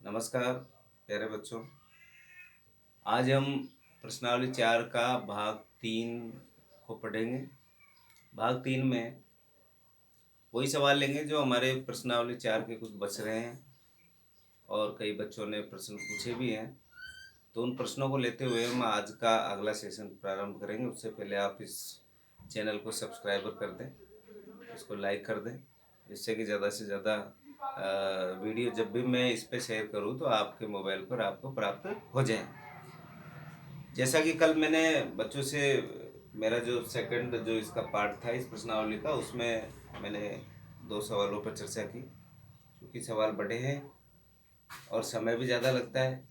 नमस्कार प्यारे बच्चों। आज हम प्रश्नावली 4 का भाग 3 को पढ़ेंगे। भाग 3 में वही सवाल लेंगे जो हमारे प्रश्नावली 4 के कुछ बच रहे हैं और कई बच्चों ने प्रश्न पूछे भी हैं। तो उन प्रश्नों को लेते हुए हम आज का अगला सेशन प्रारंभ करेंगे। उससे पहले आप इस चैनल को सब्सक्राइब कर दें, इसको लाइक कर दें, जिससे कि ज़्यादा से ज़्यादा वीडियो जब भी मैं इस पर शेयर करूं तो आपके मोबाइल पर आपको प्राप्त हो जाए। जैसा कि कल मैंने बच्चों से मेरा जो सेकंड जो इसका पार्ट था इस प्रश्नावली का, उसमें मैंने 2 सवालों पर चर्चा की। क्योंकि सवाल बड़े हैं और समय भी ज़्यादा लगता है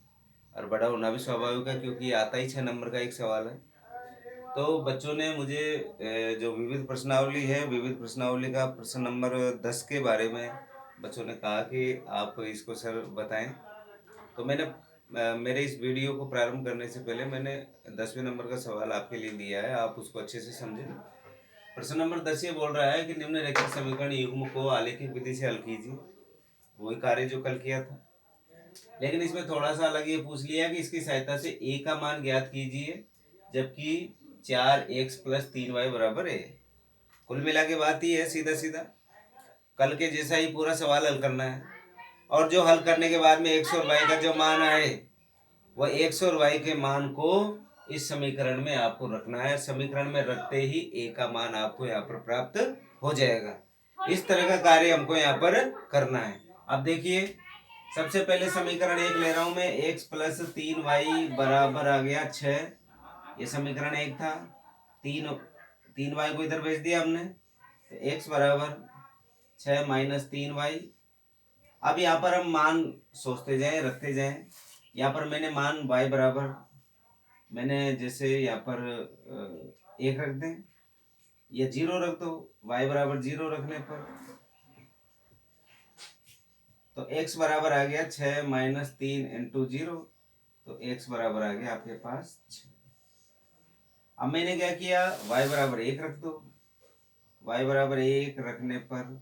और बड़ा होना भी स्वाभाविक है, क्योंकि आता ही 6 नंबर का एक सवाल है। तो बच्चों ने मुझे जो विविध प्रश्नावली है, विविध प्रश्नावली का प्रश्न नंबर 10 के बारे में बच्चों ने कहा कि आप इसको सर बताएं। तो मैंने मेरे इस वीडियो को प्रारंभ करने से पहले मैंने 10वें नंबर का सवाल आपके लिए दिया है, आप उसको अच्छे से समझें। प्रश्न नंबर 10 ये बोल रहा है कि निम्नलिखित समीकरण युग्म को आलेखित विधि से हल कीजिए। वही कार्य जो कल किया था, लेकिन इसमें थोड़ा सा अलग ये पूछ लिया कि इसकी सहायता से ए का मान ज्ञात कीजिए, जबकि 4x + 3y बराबर है। कुल मिला के बात ही है, सीधा सीधा कल के जैसा ही पूरा सवाल हल करना है। और जो हल करने के बाद में x और y का जो मान आए, वह x और y के मान को इस समीकरण में आपको रखना है। समीकरण में रखते ही a का मान आपको यहाँ पर प्राप्त हो जाएगा। इस तरह का कार्य हमको यहाँ पर करना है। अब देखिए, सबसे पहले समीकरण 1 ले रहा हूं मैं, x + 3y बराबर आ गया 6। ये समीकरण 1 था। 3y को इधर भेज दिया हमने, तो x बराबर 6 - 3y। अब यहाँ पर हम मान सोचते जाएं, रखते जाएं। यहाँ पर मैंने मान y बराबर, मैंने जैसे यहाँ पर 1 रख दें या 0 रख दो। y बराबर 0 रखने पर तो x बराबर आ गया 6 - 3 × 0, तो x बराबर आ गया आपके पास 6। अब मैंने क्या किया, y बराबर 1 रख दो। y बराबर 1 रखने पर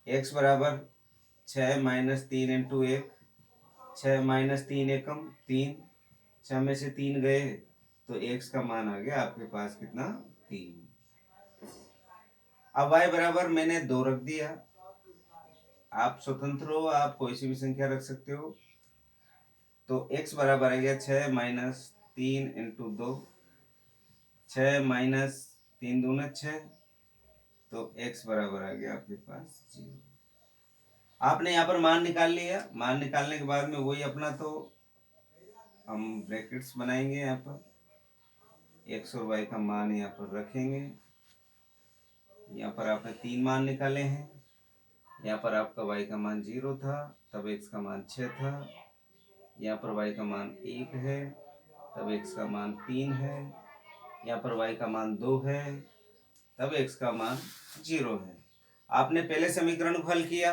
x बराबर 6 - 3 × 1, 6 - 3 एकम 3, 6 में से 3 गए तो x का मान आ गया आपके पास कितना, 3। अब y बराबर मैंने 2 रख दिया। आप स्वतंत्र हो, आप कोई सी भी संख्या रख सकते हो। तो x बराबर आ गया 6 - 3 × 2, 6 - 3 दूना 6, तो x बराबर आ गया आपके पास 0। आपने यहाँ पर मान निकाल लिया। मान निकालने के बाद में वही अपना, तो हम ब्रैकेट्स बनाएंगे यहाँ पर, x और y का मान यहाँ पर रखेंगे। यहाँ पर आपने 3 मान निकाले हैं। यहाँ पर आपका y का मान 0 था, तब x का मान 6 था। यहाँ पर y का मान 1 है, तब x का मान 3 है। यहाँ पर y का मान 2 है, तब x का मान 0 है। आपने पहले समीकरण को हल किया।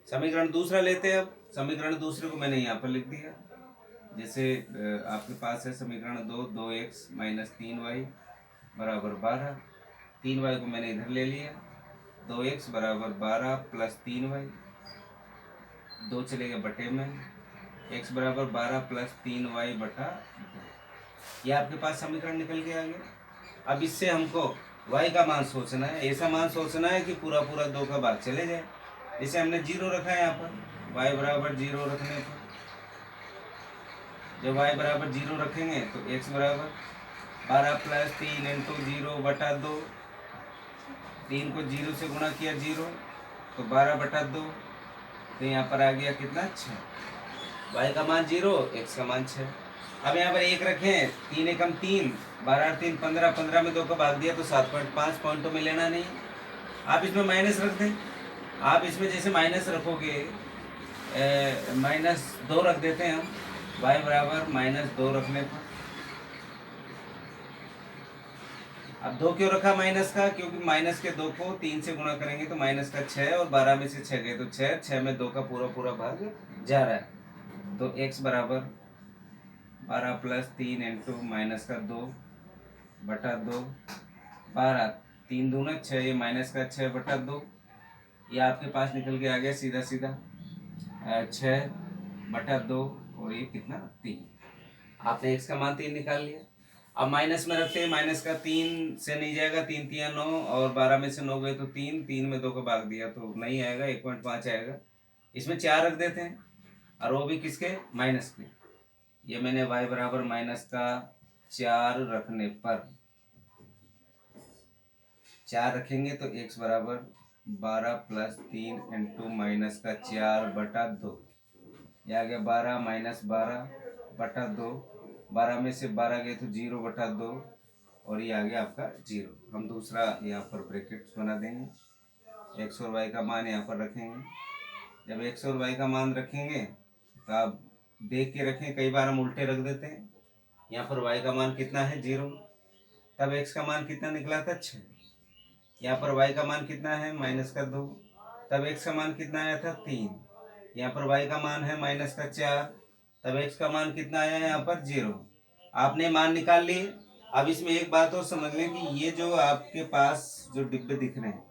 समीकरण दूसरा लेते हैं। अब समीकरण दूसरे को मैंने यहाँ पर लिख दिया। जैसे आपके पास है समीकरण 2x - 3y बराबर 12। 3y को मैंने इधर ले लिया। 2x बराबर 12 + 3y, 2 चले गए बटे में, x बराबर 12 + 3y बटा 2। ये आपके पास समीकरण निकल के आ गया। अब इससे हमको y का मान सोचना है। ऐसा मान सोचना है कि पूरा पूरा 2 का भाग चले जाए। जैसे हमने 0 रखा है यहाँ पर, y बराबर 0 रखने पर, जब y बराबर 0 रखेंगे तो x बराबर 12 + 3 × 0 बटा 2। 3 को 0 से गुणा किया 0, तो 12 बटा 2, तो यहाँ पर आ गया कितना, 6। y का मान 0, x का मान 6। अब यहाँ पर 1 रखें, 3 एकम 3, 12 3 15, 15 में 2 का भाग दिया तो 7.5 पॉइंटों में लेना नहीं। आप इसमें माइनस रख दें। आप इसमें जैसे माइनस रखोगे, -2 रख देते हैं हम, y बराबर -2 रखने पर। अब 2 क्यों रखा माइनस का, क्योंकि माइनस के 2 को 3 से गुणा करेंगे तो माइनस का 6, और 12 में से 6 गए तो 6, 6 में 2 का पूरा पूरा भाग जा रहा है। तो x बराबर 12 + 3 × -2 बटा 2, 12 3 दूना 6, ये -6 बटा 2, ये आपके पास निकल के आ गया सीधा सीधा 6/2 और ये कितना 3। आपने x का मान 3 निकाल लिया। अब माइनस में रखते हैं, माइनस का 3 से नहीं जाएगा, 3 3 9 और 12 में से 9 गए तो 3, 3 में 2 को भाग दिया तो नहीं आएगा, 1.5 आएगा। इसमें 4 रख देते हैं और वो भी किसके, माइनस के। ये मैंने y बराबर माइनस का 4 रखने पर 4 रखेंगे तो x बराबर 12 + 3 इंटू माइनस का 4/2। यह आ गया 12 - 12/2। 12 में से 12 गए तो 0/2 और ये आ गया आपका 0। हम दूसरा यहाँ पर ब्रैकेट बना देंगे, x और y का मान यहाँ पर रखेंगे। जब x और y का मान रखेंगे तो आप देख के रखें, कई बार हम उल्टे रख देते हैं। यहाँ पर y का मान कितना है 0, तब x का मान कितना निकला था 6। यहाँ पर y का मान कितना है -2, तब x का मान कितना आया था 3। यहाँ पर y का मान है -4, तब x का मान कितना आया है यहाँ पर 0। आपने मान निकाल लिए। अब इसमें एक बात और समझ लें कि ये जो आपके पास जो डिब्बे दिख रहे हैं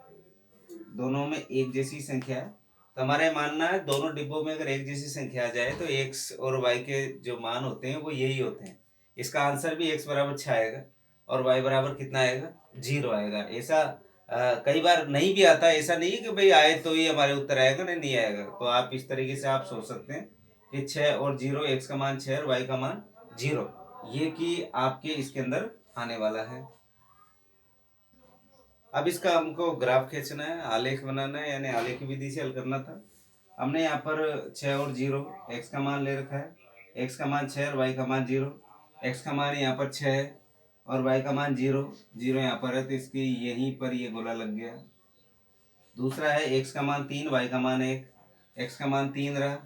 दोनों में एक जैसी संख्या है, तो हमारा ये मानना है दोनों डिब्बों में अगर एक जैसी संख्या आ जाए तो x और y के जो मान होते हैं वो यही होते हैं। इसका आंसर भी x बराबर 6 आएगा और y बराबर कितना आएगा 0 आएगा। ऐसा कई बार नहीं भी आता, ऐसा नहीं है कि भाई आए तो ही हमारे उत्तर आएगा, नहीं आएगा। तो आप इस तरीके से आप सोच सकते हैं कि 6 और 0, x का मान 6 और y का मान 0, ये कि आपके इसके अंदर आने वाला है। अब इसका हमको ग्राफ खींचना है, आलेख बनाना है, यानी आलेख विधि से हल करना था। हमने यहाँ पर 6 और 0 x का मान ले रखा है, x का मान 6 और y का मान 0। x का मान यहाँ पर 6 है और y का मान 0, 0 यहाँ पर है तो इसकी यहीं पर ये गोला लग गया। दूसरा है x का मान 3, y का मान 1, x का मान 3 रहा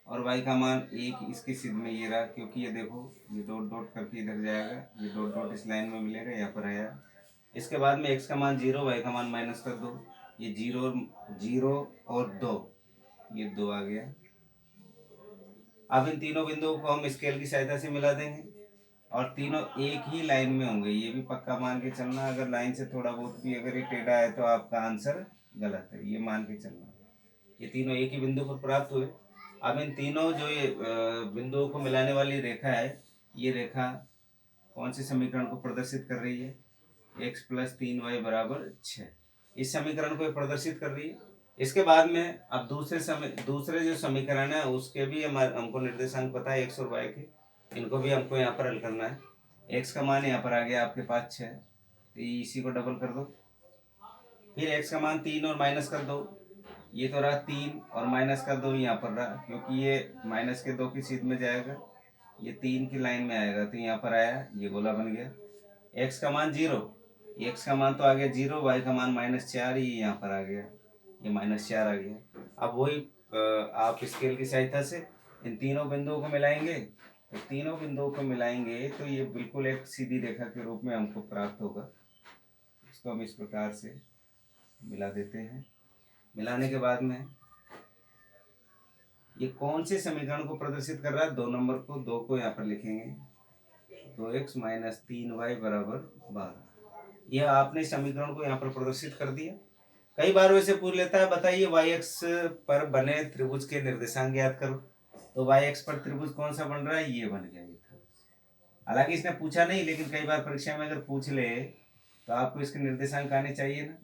और y का मान 1 इसकी सिद्ध में ये रहा, क्योंकि ये देखो ये डॉट डॉट करके इधर जाएगा, ये डॉट डॉट इस लाइन में मिलेगा, यहाँ पर आया। इसके बाद में x का मान 0, y का मान -2, ये 0 और 2, ये 2 आ गया। अब इन तीनों बिंदुओं को हम स्केल की सहायता से मिला देंगे और तीनों एक ही लाइन में होंगे, ये भी पक्का मान के चलना। अगर लाइन से थोड़ा बहुत भी अगर ये टेढ़ा है तो आपका आंसर गलत है, ये मान के चलना। ये तीनों एक ही बिंदु पर प्राप्त हुए। अब इन तीनों जो ये बिंदुओं को मिलाने वाली रेखा है, ये रेखा कौन से समीकरण को प्रदर्शित कर रही है, x + 3y = 6, इस समीकरण को प्रदर्शित कर रही है। इसके बाद में अब दूसरे जो समीकरण है उसके भी हमको निर्देशांक पता है x और y के, इनको भी हमको यहाँ पर हल करना है। x का मान यहाँ पर आ गया आपके पास 6, तो इसी को डबल कर दो। फिर x का मान 3 और माइनस कर दो, ये तो रहा 3 और माइनस का 2 यहाँ पर रहा, क्योंकि ये माइनस के 2 की सीध में जाएगा, ये 3 की लाइन में आएगा तो यहाँ पर आया, ये गोला बन गया। x का मान 0, x का मान तो आ गया 0, y का मान -4, ये यहाँ पर आ गया, ये -4 आ गया। अब वही आप स्केल की सहायता से इन तीनों बिंदुओं को मिलाएंगे, तो तीनों बिंदुओं को मिलाएंगे तो ये बिल्कुल एक सीधी रेखा के रूप में हमको प्राप्त होगा। इसको हम इस प्रकार से मिला देते हैं। मिलाने के बाद में ये कौन से समीकरण को प्रदर्शित कर रहा है, 2 नंबर को, 2 को यहाँ पर लिखेंगे, 2x - 3y = 12। यह आपने समीकरण को यहाँ पर प्रदर्शित कर दिया। कई बार वैसे पूछ लेता है बताइए y x पर बने त्रिभुज के निर्देशांक ज्ञात करो, तो y x पर त्रिभुज कौन सा बन रहा है, ये बन गया। हालांकि इसने पूछा नहीं, लेकिन कई बार परीक्षा में अगर पूछ ले तो आपको इसके निर्देशांक आने चाहिए ना।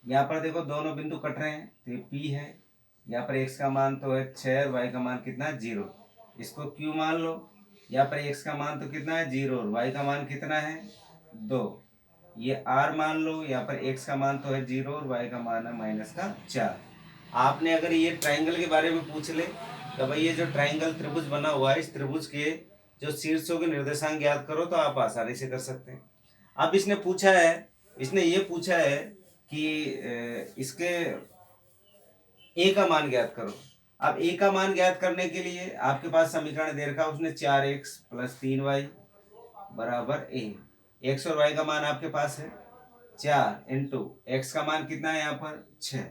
यहाँ पर देखो दोनों बिंदु कट रहे हैं तो ये P है, यहाँ पर x का मान तो है 6 और y का मान कितना है 0, इसको Q मान लो। यहाँ पर x का मान तो कितना है 0 और y का मान कितना है 2, ये R मान लो। यहाँ पर x का मान तो है 0 और y का मान है -4। आपने अगर ये ट्राइंगल के बारे में पूछ ले तो भाई ये जो ट्राइंगल त्रिभुज बना हुआ है, इस त्रिभुज के जो शीर्षों के निर्देशांक ज्ञात करो, तो आप आसानी से कर सकते हैं। अब इसने पूछा है, इसने ये पूछा है कि इसके a का मान ज्ञात करो। अब a का मान ज्ञात करने के लिए आपके पास समीकरण दे रखा है उसने, 4x + 3y = a। x और y का मान आपके पास है 4 इंटू x का मान कितना है यहाँ पर 6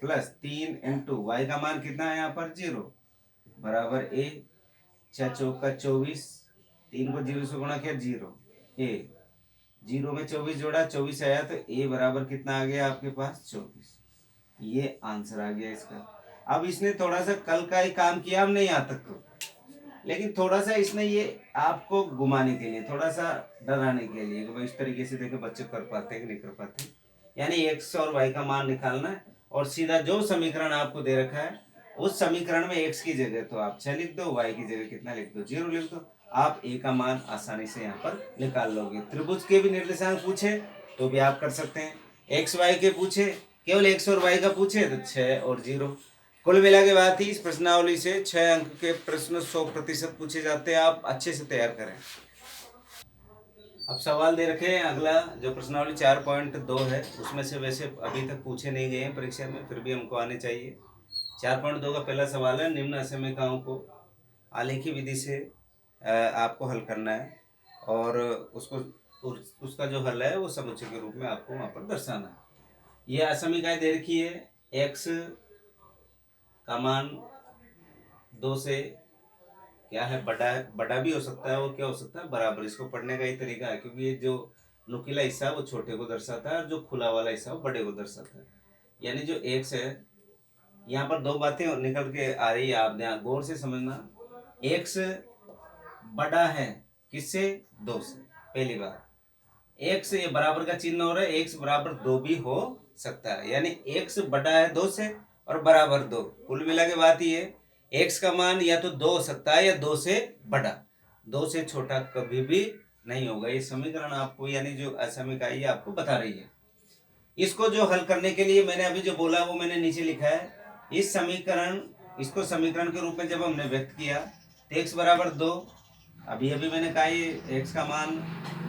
प्लस 3 इंटू y का मान कितना है यहाँ पर 0 बराबर a। 6 चौका 24, 3 को 0 से गुणा किया 0, a 0 में 24 जोड़ा 24 आया, तो a बराबर कितना आ गया आपके पास 24। ये आंसर आ गया इसका। अब इसने थोड़ा सा कल का ही काम किया हमने यहाँ तक तो, लेकिन थोड़ा सा इसने ये आपको घुमाने के लिए, थोड़ा सा डराने के लिए कि भाई इस तरीके से देखे बच्चे कर पाते हैं कि नहीं कर पाते। यानी एक्स और वाई का मान निकालना है और सीधा जो समीकरण आपको दे रखा है उस समीकरण में एक्स की जगह तो आप 6 लिख दो, वाई की जगह कितना लिख दो, 0 लिख दो। आप ए का मान आसानी से यहाँ पर निकाल लोगे। त्रिभुज के भी निर्देशांक पूछे तो भी आप कर सकते हैं, एक्स वाई के पूछे, केवल एक्स और वाई का पूछे तो 6 और 0। कुल मिला के बात ही इस प्रश्नावली से 6 अंक के प्रश्न 100% पूछे जाते हैं। आप अच्छे से तैयार करें। अब सवाल दे रखे हैं अगला, जो प्रश्नावली 4.2 है उसमें से वैसे अभी तक पूछे नहीं गए हैं परीक्षा में, फिर भी हमको आने चाहिए। 4.2 का पहला सवाल है, निम्न असमीकाओं को आलेखी विधि से आपको हल करना है और उसका जो हल है वो समुच्चय के रूप में आपको वहाँ पर दर्शाना है। ये असमीकाएं दे रखी है, एक्स का मान 2 से क्या है, बड़ा भी हो सकता है और क्या हो सकता है, बराबर। इसको पढ़ने का ही तरीका है, क्योंकि ये जो नुकीला हिस्सा है वो छोटे को दर्शाता है और जो खुला वाला हिस्सा वो बड़े को दर्शाता है। यानी जो एक्स है, यहाँ पर दो बातें निकल के आ रही है, आप ध्यान गौर से समझना। एक्स बड़ा है किससे, 2 से। पहली बार एक्स ये बराबर का चिन्ह हो रहा है, एक्स बराबर 2 भी हो सकता है, यानी एक्स बड़ा है 2 से और बराबर 2। कुल मिला के बात ये एक्स का मान या तो 2 हो सकता है या 2 से बड़ा, 2 से छोटा कभी भी नहीं होगा। ये समीकरण आपको, यानी जो असमीका है, आपको बता रही है। इसको जो हल करने के लिए मैंने अभी जो बोला वो मैंने नीचे लिखा है। इस समीकरण, इसको समीकरण के रूप में जब हमने व्यक्त किया तो एक्स बराबर 2, अभी अभी मैंने कहा ये एक्स का मान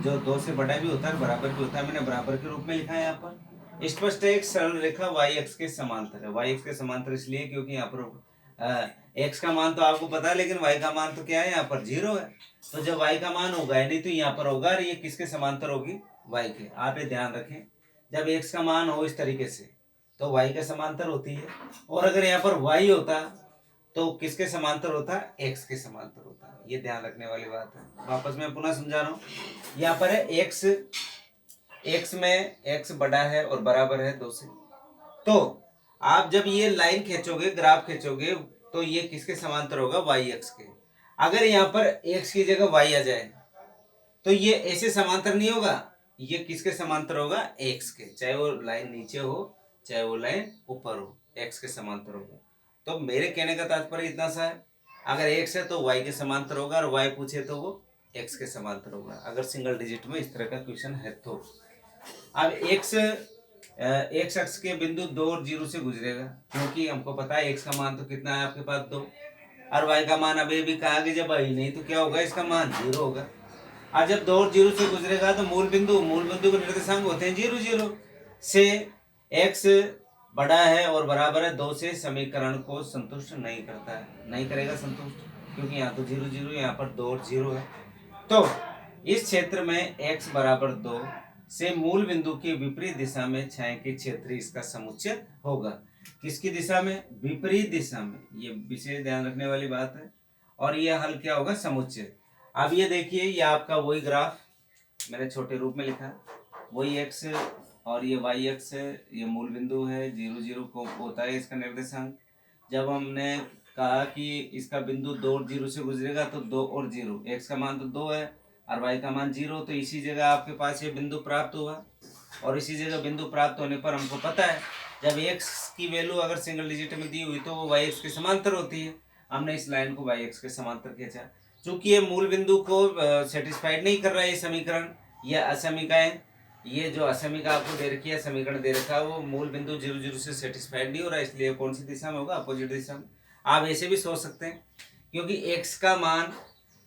जो 2 से बड़ा भी होता है बराबर भी होता है, मैंने बराबर के रूप में लिखा है। यहाँ पर स्पष्ट एक सरल रेखा वाई एक्स के समांतर है। वाई एक्स के समांतर इसलिए क्योंकि यहाँ पर एक्स का मान तो आपको पता है, लेकिन वाई का मान तो क्या है, यहाँ पर 0 है। तो जब वाई का मान होगा नहीं तो यहाँ पर होगा, और ये किसके समांतर होगी, वाई के। आप ये ध्यान रखें, जब एक्स का मान हो इस तरीके से तो वाई के समांतर होती है, और अगर यहाँ पर वाई होता तो किसके समांतर होता है, एक्स के समांतर होता है। ये ध्यान रखने वाली बात है। वापस मैं पुनः समझा रहा हूँ, यहाँ पर है एक्स में एक्स बड़ा है और बराबर है 2 से। तो आप जब ये लाइन खींचोगे, ग्राफ खींचोगे, तो ये किसके समांतर होगा, वाई एक्स के। अगर यहाँ पर एक्स की जगह वाई आ जाए तो ये ऐसे समांतर नहीं होगा, ये किसके समांतर होगा, एक्स के। चाहे वो लाइन नीचे हो चाहे वो लाइन ऊपर हो, एक्स के समांतर होगा। तो मेरे कहने का तात्पर्य इतना सा है, अगर एक्स है तो वाई के समांतर होगा, और वाई पूछे तो वो एक्स के समांतर होगा, अगर सिंगल डिजिट में इस तरह का क्वेश्चन है तो। अब एक्स अक्ष के बिंदु 2 और 0 से गुजरेगा, क्योंकि हमको पता है एक्स का मान तो कितना है आपके पास, 2, और वाई का मान अभी भी कहा कि जब आई नहीं तो क्या होगा, इसका मान 0 होगा। और जब 2 और 0 से गुजरेगा तो मूल बिंदु के निर्देशांक होते हैं 0 0 से। एक्स बड़ा है और बराबर है 2 से समीकरण को संतुष्ट नहीं करता है, नहीं करेगा संतुष्ट, क्योंकि यहाँ तो 0 0, यहाँ पर 2 और 0 है। तो इस क्षेत्र में x बराबर 2 से मूल बिंदु के विपरीत दिशा में छायांकित क्षेत्र इसका समुच्चय होगा। किसकी दिशा में, विपरीत दिशा में। ये विशेष ध्यान रखने वाली बात है। और ये हल क्या होगा, समुच्चय। अब ये देखिए, ये आपका वही ग्राफ मैंने छोटे रूप में लिखा, वही x और ये वाई एक्स है, ये मूल बिंदु है, 0 0 को होता है इसका निर्देशांक। जब हमने कहा कि इसका बिंदु 2 और 0 से गुजरेगा तो 2 और 0, एक्स का मान तो 2 है और वाई का मान 0, तो इसी जगह आपके पास ये बिंदु प्राप्त हुआ। और इसी जगह बिंदु प्राप्त होने पर हमको पता है जब एक्स की वैल्यू अगर सिंगल डिजिट में दी हुई तो वो वाई एक्स के समांतर होती है। हमने इस लाइन को वाई एक्स के समांतर खींचा। चूंकि ये मूल बिंदु को सेटिस्फाइड नहीं कर रहा है ये समीकरण, यह असमीकाएं, ये जो असमीका आपको दे रखी है, समीकरण दे रखा है, वो मूल बिंदु 0 0 से सेटिस्फाइड नहीं हो रहा है, इसलिए कौन सी दिशा में होगा, अपोजिट दिशा में। आप ऐसे भी सोच सकते हैं, क्योंकि x का मान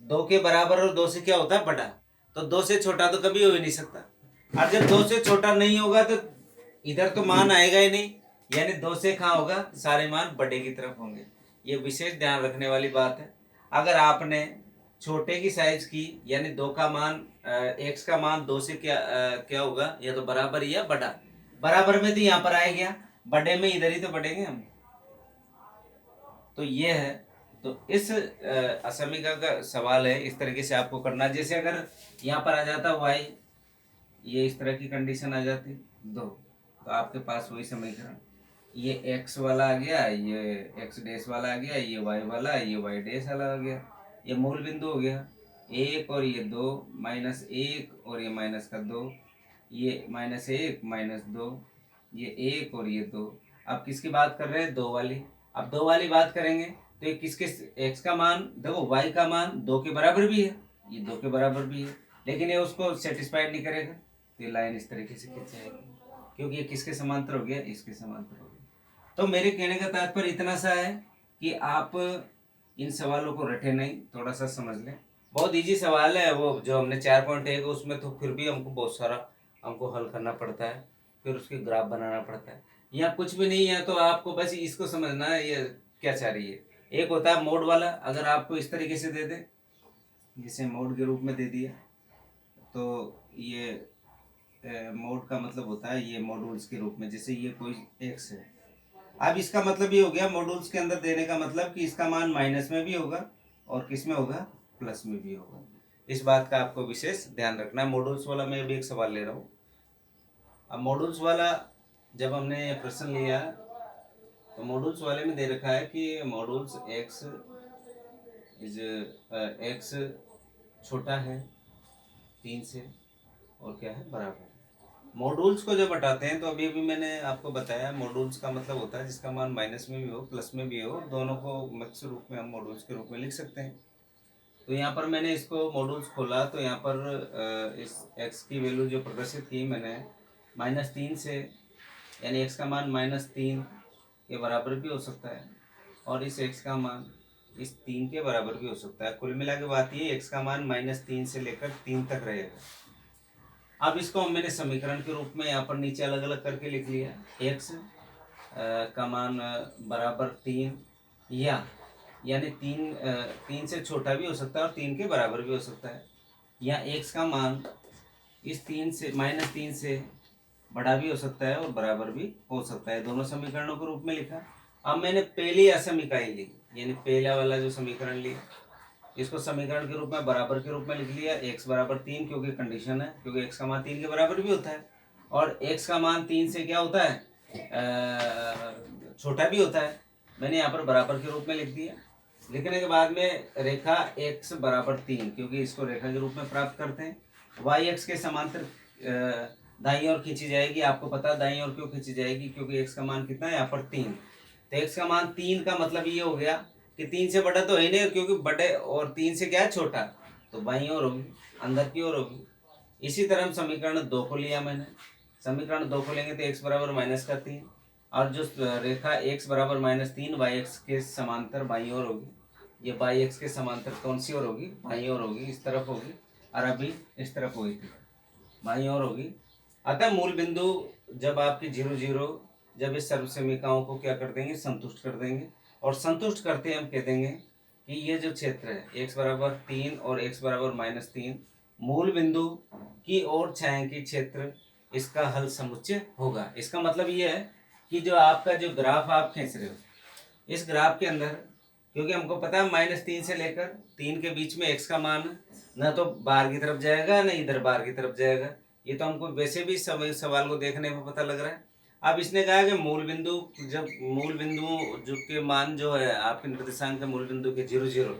2 के बराबर और 2 से क्या होता है, बड़ा, तो 2 से छोटा तो कभी हो ही नहीं सकता। और जब 2 से छोटा नहीं होगा तो इधर तो मान आएगा ही नहीं, यानी 2 से कहाँ होगा, सारे मान बड़े की तरफ होंगे। ये विशेष ध्यान रखने वाली बात है। अगर आपने छोटे की साइज की, यानी 2 का मान, x का मान 2 से क्या होगा, या तो बराबर या बड़ा। बराबर में तो यहाँ पर आए गया, बड़े में इधर ही तो बढ़ेंगे हम। तो ये है, तो इस असमीका का सवाल है, इस तरीके से आपको करना। जैसे अगर यहाँ पर आ जाता y, ये इस तरह की कंडीशन आ जाती 2, तो आपके पास वही समीकरण ये एक्स वाला आ गया, ये एक्स डैश वाला आ गया, ये वाई वाला, ये वाई डैश वाला आ गया। ये मूल बिंदु हो गया। एक और ये दो, माइनस एक और ये माइनस का दो, ये माइनस एक माइनस दो, ये एक और ये दो। अब किसकी बात कर रहे हैं? दो वाली। अब दो वाली बात करेंगे तो ये किसके, एक्स का मान देखो, वाई का मान दो के बराबर भी है, ये दो के बराबर भी है, लेकिन ये उसको सेटिस्फाइड नहीं करेगा, तो ये लाइन इस तरीके से खींच जाएगी, क्योंकि ये किसके समांतर हो गया? इसके समांतर हो गया। तो मेरे कहने का तात्पर्य इतना सा है कि आप इन सवालों को रटे नहीं, थोड़ा सा समझ लें। बहुत इजी सवाल है वो, जो हमने 4.1 उसमें, तो फिर भी हमको बहुत सारा हमको हल करना पड़ता है, फिर उसके ग्राफ बनाना पड़ता है। यहाँ कुछ भी नहीं है, तो आपको बस इसको समझना है ये क्या चाह रही है। एक होता है मोड वाला, अगर आपको इस तरीके से दे दे, जिसे मोड के रूप में दे दिया, तो ये मोड का मतलब होता है ये मॉड्यूल्स के रूप में, जैसे ये कोई एक्स है। अब इसका मतलब ये हो गया मॉड्यूल्स के अंदर देने का मतलब कि इसका मान माइनस में भी होगा और किस में होगा? प्लस में भी होगा। इस बात का आपको विशेष ध्यान रखना है। मॉड्यूल्स वाला मैं भी एक सवाल ले रहा हूँ। अब मॉड्यूल्स वाला जब हमने प्रश्न लिया, तो मॉड्यूल्स वाले में दे रखा है कि मॉड्यूल्स एक्स इज एक्स छोटा है 3 से और क्या है? बराबर। मॉड्यूल्स को जब हटाते हैं, तो अभी अभी मैंने आपको बताया, मॉड्यूल्स का मतलब होता है जिसका मान माइनस में भी हो प्लस में भी हो, दोनों को मिक्स रूप में हम मॉड्यूल्स के रूप में लिख सकते हैं। तो यहाँ पर मैंने इसको मॉड्यूल्स खोला, तो यहाँ पर इस x की वैल्यू जो प्रदर्शित की मैंने -3 से, यानी x का मान -3 के बराबर भी हो सकता है, और इस x का मान इस 3 के बराबर भी हो सकता है। कुल मिला के बात ये, x का मान -3 से लेकर 3 तक रहेगा। अब इसको मैंने समीकरण के रूप में यहाँ पर नीचे अलग अलग करके लिख लिया। x का मान बराबर 3, या यानी 3 से छोटा भी हो सकता है और 3 के बराबर भी हो सकता है, या x का मान इस 3 से -3 से बड़ा भी हो सकता है और बराबर भी हो सकता है। दोनों समीकरणों के रूप में लिखा। अब मैंने पहली असमीकाई ली, यानी पहला वाला जो समीकरण लिया, इसको समीकरण के रूप में बराबर के रूप में लिख लिया। x बराबर 3, क्योंकि कंडीशन है, क्योंकि x का मान 3 के बराबर भी होता है, और x का मान 3 से क्या होता है? छोटा भी होता है। मैंने यहाँ पर बराबर के रूप में लिख दिया। लिखने के बाद में रेखा x बराबर 3, क्योंकि इसको रेखा के रूप में प्राप्त करते हैं, y x के समांतर दाईं ओर खींची जाएगी। आपको पता है दाईं ओर क्यों खींची जाएगी? क्योंकि x का मान कितना है यहाँ पर 3। तो x का मान 3 का मतलब ये हो गया कि 3 से बड़ा तो है नहीं, क्योंकि बड़े और 3 से क्या है? छोटा, तो बाईं ओर होगी, अंदर की ओर होगी। इसी तरह हम समीकरण 2 को लिया मैंने। समीकरण 2 को लेंगे तो x बराबर -3, और जो रेखा x बराबर -3 वाई एक्स के समांतर बाईं ओर होगी। ये वाई एक्स के समांतर कौन सी ओर होगी? बाईं ओर होगी, इस तरफ होगी, और अभी इस तरफ होगी, बाईं ओर होगी। अतः मूल बिंदु जब आपकी 0 0, जब इस सर्व समीकरणों को क्या कर देंगे? संतुष्ट कर देंगे, और संतुष्ट करते हम कह देंगे कि ये जो क्षेत्र है x बराबर 3 और x बराबर -3 मूल बिंदु की ओर छायांकित क्षेत्र, इसका हल समुच्चय होगा। इसका मतलब ये है कि जो आपका जो ग्राफ आप खींच रहे हो, इस ग्राफ के अंदर, क्योंकि हमको पता है -3 से लेकर 3 के बीच में x का मान ना तो बाहर की तरफ जाएगा ना इधर बाहर की तरफ जाएगा। ये तो हमको वैसे भी सवाल को देखने में पता लग रहा है। अब इसने कहा कि मूल बिंदु, जब मूल बिंदु जो के मान जो है आपके निर्देशांक के मूल बिंदु के 0 0,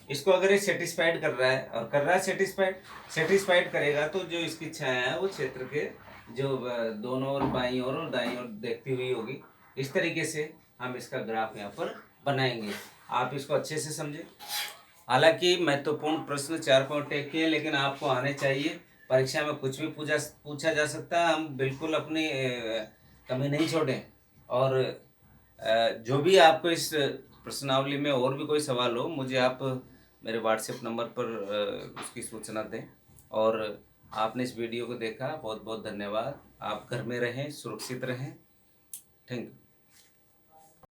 इसको अगर ये सेटिस्फाइड कर रहा है, और कर रहा है सेटिस्फाइड करेगा, तो जो इसकी छाया है वो क्षेत्र के जो दोनों ओर बाईं ओर और दाईं ओर देखती हुई होगी। इस तरीके से हम इसका ग्राफ यहाँ पर बनाएंगे। आप इसको अच्छे से समझें। हालांकि महत्वपूर्ण प्रश्न 4.1 के हैं, लेकिन आपको आने चाहिए। परीक्षा में कुछ भी पूछा जा सकता है। हम बिल्कुल अपनी कमी नहीं छोड़ें। और जो भी आपको इस प्रश्नावली में और भी कोई सवाल हो, मुझे आप मेरे व्हाट्सएप नंबर पर उसकी सूचना दें। और आपने इस वीडियो को देखा, बहुत बहुत धन्यवाद। आप घर में रहें, सुरक्षित रहें। Thank you.